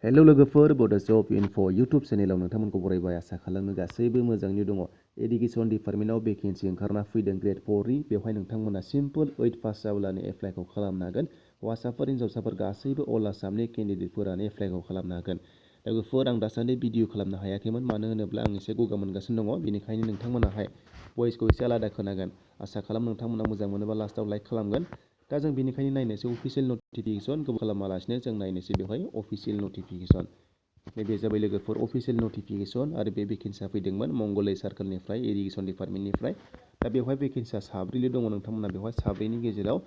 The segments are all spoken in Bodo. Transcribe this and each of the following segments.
हेलो लोगोफोर बड' जब इनफो इउटुब चेनेलाव नोंथांमोनखौ बरायबाय आसा खालामो गासैबो मोजाङैनो दङ। एडुकेशन डिपार्टमेन्टआव भेकेन्सि ओंखारना फैदों ग्रेड 4नि बेवहाय नोंथांमोना सिम्पल 8 पास जाब्लानो एप्लाइखौ खालामनो हागोन। हौवासाफोर हिन्जावसाफोर गासैबो अल आसामनि केन्डिडेटफोरानो एप्लाइखौ खालामनो हागोन। लोगोफोर आं दासान्दि भिडिअ खालामनो हायाखैमोन मानो होनोब्ला आं एसे गगा मोनगासिनो दङ, बेनिखायनो नोंथांमोनाहाय भइसखौ एसे आलादा खोनागोन। आसा खालाम नोंथांमोना मोजां मोनोबा लास्टआव लाइक खालामगोन। दा जों बेनिखायनो नायनोसै अफिसियेल नटिफिकेसन गोबाव खालामालासिनो जों नायनोसै बेवहाय अफिसियेल नटिफिकेसन। नैबे जाबाय लोगोफोर अफिसियेल नटिफिकेसन आरो बे भेकेन्सिया फैदोंमोन मंगलदै सार्कोलनिफ्राय इरिगेशन डिपार्टमेन्टनिफ्राय। दा बेवहाय भेकेन्सिया साब्रैल' दङ नोंथांमोना बेवहाय साब्रैनि गेजेराव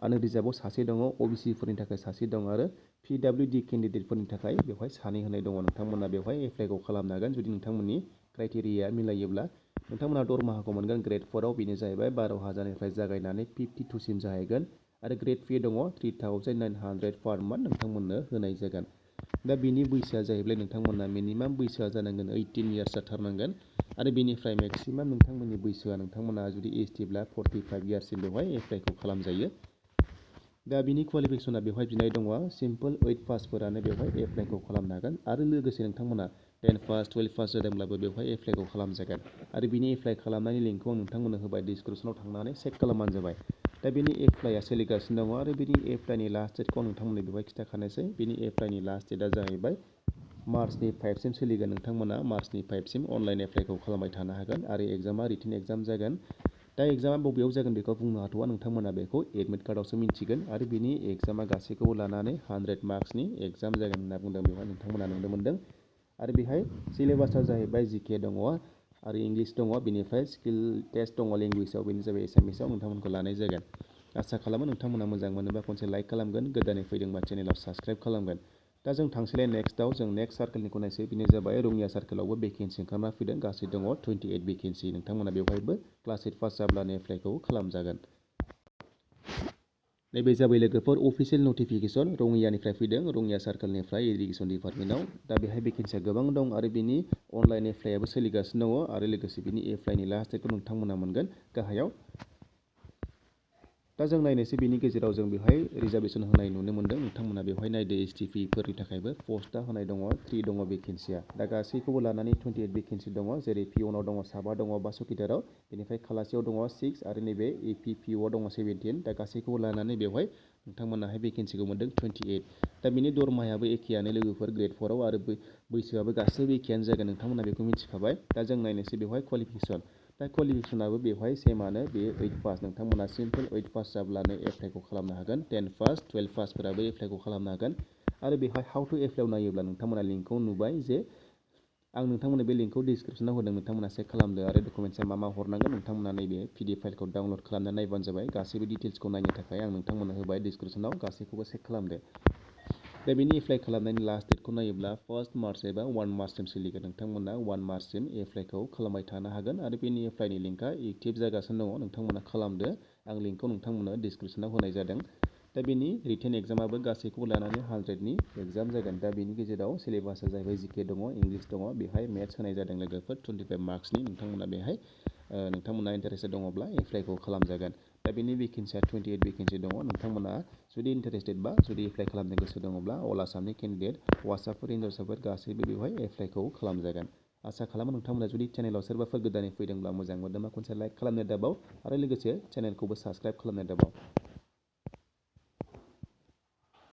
आनरिजार्भआव सासे दङ, अबिसिफोरनि थाखाय सासे दं आरो पिडब्लिउडि केन्डिडेटफोरनि थाखाय बेवहाय सानै होनाय दङ। नोंथांमोना बेवहाय एप्लाइखौ खालामनो हागोन जुदि नोंथांमोननि क्राइटेरिया मिलायोब्ला। नोंथांमोना दरमाहाखौ मोनगोन ग्रेड 4आव बेनो जाहैबाय 12,000निफ्राय जागायनानै 52सिम जाहैगोन आरो ग्रेड पे दङ 3,900 पार मान्थ नोंथांमोननो होनाय जागोन। दा बेनि बैसोआ जाहैबाय नोंथांमोना मिनिमाम बैसोआ जानांगोन 18 इयार्स जाथारनांगोन आरो बेनिफ्राय मेक्सिमाम नोंथांमोननि बैसोआ नोंथांमोना जुदि एसटिब्ला 45 इयार्ससिम बेवहाय एप्लाइखौ खालामजायो। दा बिनि क्वालिफिकेसना बेवहाय बिनाय दङ सिम्पल 8 पासफोरानो बेवहाय एप्लाइखौ खालामनो हागोन आरो लोगोसे नोंथांमोना 10 पास 12 पास जादोंब्लाबो बेवहाय एप्लाइखौ खालामजागोन आरो बिनि एप्लाइ खालामनायनि लिंकखौ आं नोंथांमोननो होबाय डिसक्रिपसनाव थांनानै चेक खालामबानो जाबाय। दा बेनि एप्लाइआ सोलिगासिनो दङ आरो बिनि एप्लाइनि लास्ट डेटखौ नोंथांमोननो बेवहाय खिन्थाखानोसै। बिनि एप्लाइनि लास्ट डेटआ जाहैबाय मार्चनि 5सिम सोलिगोन। नोंथांमोना मार्चनि 5सिम अनलाइन एप्लाइखौ खालामबाय थानो हागोन आरो एग्जामा रिटेन एग्जाम जागोन। दा एग्जामा बबेयाव जागोन बेखौ बुंनो हाथ'वा, नोंथांमोना बेखौ एडमिट कार्डआवसो मिन्थिगोन आरो बिनि एग्जामा गासैखौबो लानानै 100 मार्क्सनि एग्जाम जागोन होनना बुंदों बेवहाय नोंथांमोना नुनो मोन्दों। आरो बेहाय सिलेबासा जाहैबाय जिके दङ आरो इंलिस दङ, बेनिफ्राय स्किल टेस्ट दङ लेंगुवेजाव, बेनो जाबाय एसामिसाव नोंथांमोनखौ लानाय जागोन। आसा खालामो नोंथांमोना मोजां मोनोबा खनसे लाइक खालामगोन, गोदानै फैदोंबा चेनेलाव साबस्क्राइब खालामगोन। दा जों थांसैलाय नेक्स्टआव, जों नेक्स्ट सार्कोलनिखौ नायसै, बेनो जाबाय रङिया सार्कोलावबो भेकेन्सि ओंखारना फैदों, गासै दङ 28 भेकेन्सि। नोंथांमोना बेवहायबो क्लास 8 पास जाब्लानो एप्लाइखौ खालामजागोन। नैबे जाबाय लोगोफोर अफिसियेल नटिफिकेसन रङियानिफ्राय फैदों, रङिया सार्कोलनिफ्राय इरिगेशन डिपार्टमेन्टआव। दा बेहाय भेकेन्सिया गोबां दं आरो बिनि अनलाइन एप्लाइआबो सोलिगासिनो दङ आरो लोगोसे बिनि एप्लाइनि लास्ट डेटखौ नोंथांमोना मोनगोन गाहायाव। दा जों नायनोसै बिनि गेजेराव जों बेवहाय रिजार्भेसन होनाय नुनो मोन्दों। नोंथांमोना बेवहाय नायदो एसटिपिफोरनि थाखायबो पस्टआ होनाय दङ 3 दङ भेकेन्सिया। दा गासैखौबो लानानै 28 भेकेन्सि दङ, जेरै पिअनाव दङ 7 दङ बा सुकिदाराव, बेनिफ्राय खालासियाव दङ 6 आरो नैबे एपिपिअआव दङ 17। दा गासैखौबो लानानै बेवहाय नोंथांमोनाहाय भेकेन्सिखौ मोन्दों 28। दा बिनि दरमाहायाबो एखेयानो लोगोफोर ग्रेड 4आव आरो बैसोआबो गासैबो एखेयानो जागोन, नोंथांमोना बेखौ मिथिखाबाय। दा जों नायनोसै बेवहाय क्वालिफिकेसन। दा क्वालिफिकेसनाबो बेवहाय सेमानो, बे 8 पास। नोंथांमोना सिम्पल 8 पास जाब्लानो एप्लाइखौ खालामनो हागोन। 10 पास 12 पासफोराबो एप्लाइखौ खालामनो हागोन आरो बेवहाय हाउ टु एप्लाइ नायोब्ला नोंथांमोना लिंकखौ नुबाय जे आं नोंथांमोननो बे लिंकखौ डिसक्रिपसनाव होदों, नोंथांमोना चेक खालामदो आरो डकुमेन्ट्सआ मा हरनांगोन नोंथांमोना नैबे पिडिएफ फाइलखौ डाउनलड खालामना नायबानो जाबाय। गासैबो डिटेल्सखौ नायनो थाखाय आं नोंथांमोननो होबाय डिसक्रिपसनाव, गासैखौबो चेक खालामदो। दा बेनि एप्लाइ खालामनायनि लास्ट डेटखौ नायोब्ला 1 मार्च एबा 1 मार्चसिम सोलिगोन। नोंथांमोना 1 मार्चसिम एप्लाइखौ खालामबाय थानो हागोन आरो बेनि एप्लाइनि लिंकआ एक्टिभ जागासिनो दङ, नोंथांमोना खालामदो। आं लिंकखौ नोंथांमोननो डिसक्रिपसनाव होनाय जादों। दा बेनि रिटेन एग्जामाबो गासैखौबो लानानै 100नि एग्जाम जागोन। दा बेनि गेजेराव सिलेबासा जाहैबाय जिके दङ, इंलिस दङ, बेहाय मेथ्स होनाय जादों लोगोफोर 25 मार्क्सनि। नोंथांमोना बेहाय नोंथांमोना इन्टारेस्टेड दङब्ला एप्लाइखौ खालामजागोन। दा बेनि भेकेन्सिया 28 भेकेन्सि दङ। नोंथांमोना जुदि इन्टारेस्टेड बा जुदि एप्लाइ खालामनो गोसो दङब्ला अल आसामनि केन्डिडेट हौवासाफोर हिन्जावसाफोर गासैबो बेवहाय एप्लाइखौ खालामजागोन। आसा खालामो नोंथांमोना जुदि चेनेलाव सोरबाफोर गोदानै फैदोंब्ला मोजां मोनदोंबा खनसे लाइक खालामनो दाबाव आरो लोगोसे चेनेलखौबो साबस्क्राइब खालामनो दाबाव।